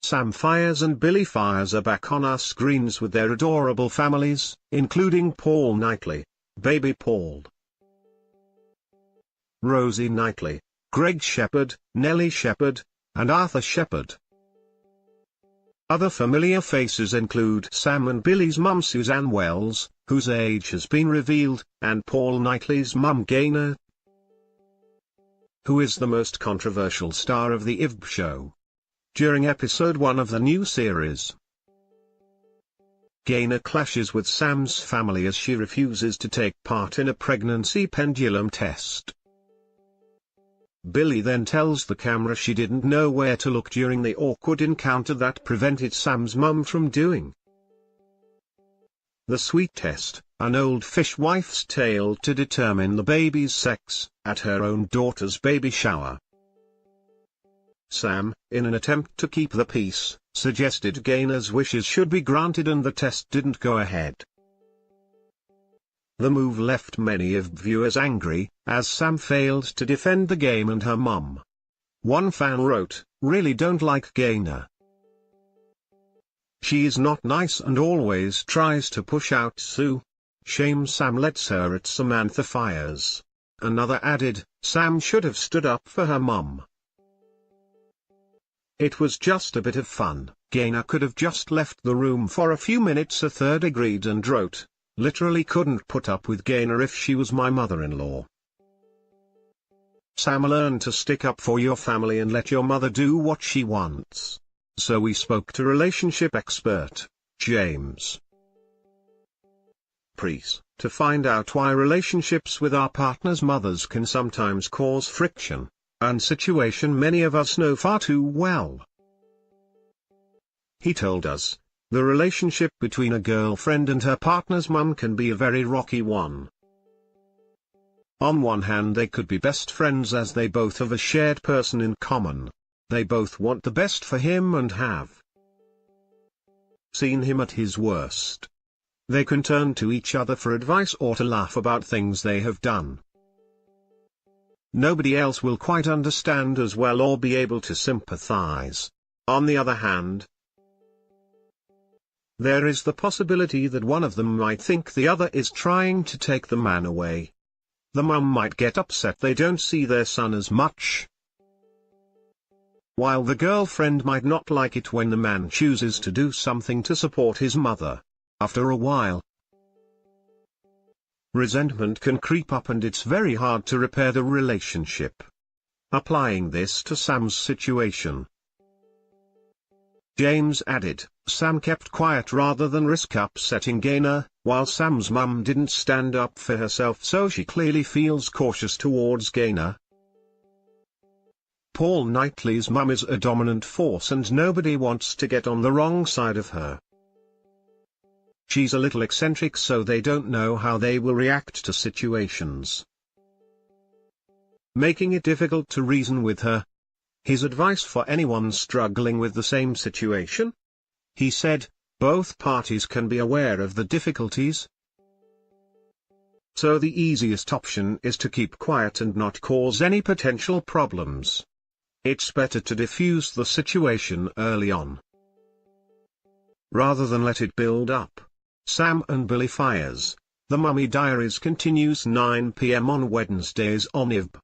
Sam Faiers and Billie Faiers are back on our screens with their adorable families, including Paul Knightley, baby Paul, Rosie Knightley, Greg Shepherd, Nelly Shepherd, and Arthur Shepherd. Other familiar faces include Sam and Billie's mum Suzanne Wells, whose age has been revealed, and Paul Knightley's mum Gaynor, who is the most controversial star of the ITVBe show. During episode 1 of the new series, Gaynor clashes with Sam's family as she refuses to take part in a pregnancy pendulum test. Billie then tells the camera she didn't know where to look during the awkward encounter that prevented Sam's mum from doing the sweet test, an old fishwife's tale to determine the baby's sex, at her own daughter's baby shower. Sam, in an attempt to keep the peace, suggested Gaynor's wishes should be granted and the test didn't go ahead. The move left many of viewers angry, as Sam failed to defend the game and her mum. One fan wrote, "Really don't like Gaynor. She is not nice and always tries to push out Sue. Shame Sam lets her at Samantha Faiers." Another added, "Sam should have stood up for her mum. It was just a bit of fun, Gaynor could have just left the room for a few minutes." A third agreed and wrote, "Literally couldn't put up with Gaynor if she was my mother-in-law. Sam, learn to stick up for your family and let your mother do what she wants." So we spoke to relationship expert, James Priest, to find out why relationships with our partners' mothers can sometimes cause friction, and situation many of us know far too well. He told us, the relationship between a girlfriend and her partner's mum can be a very rocky one. On one hand, they could be best friends as they both have a shared person in common. They both want the best for him and have seen him at his worst. They can turn to each other for advice or to laugh about things they have done. Nobody else will quite understand as well or be able to sympathize. On the other hand, there is the possibility that one of them might think the other is trying to take the man away. The mum might get upset they don't see their son as much, while the girlfriend might not like it when the man chooses to do something to support his mother. After a while, resentment can creep up and it's very hard to repair the relationship. Applying this to Sam's situation, James added, Sam kept quiet rather than risk upsetting Gaynor, while Sam's mum didn't stand up for herself, so she clearly feels cautious towards Gaynor. Paul Knightley's mum is a dominant force and nobody wants to get on the wrong side of her. She's a little eccentric, so they don't know how they will react to situations, making it difficult to reason with her. His advice for anyone struggling with the same situation? He said, both parties can be aware of the difficulties, so the easiest option is to keep quiet and not cause any potential problems. It's better to diffuse the situation early on, rather than let it build up. Sam and Billie Faiers, The Mummy Diaries continues 9 p.m. on Wednesdays on ITVBe.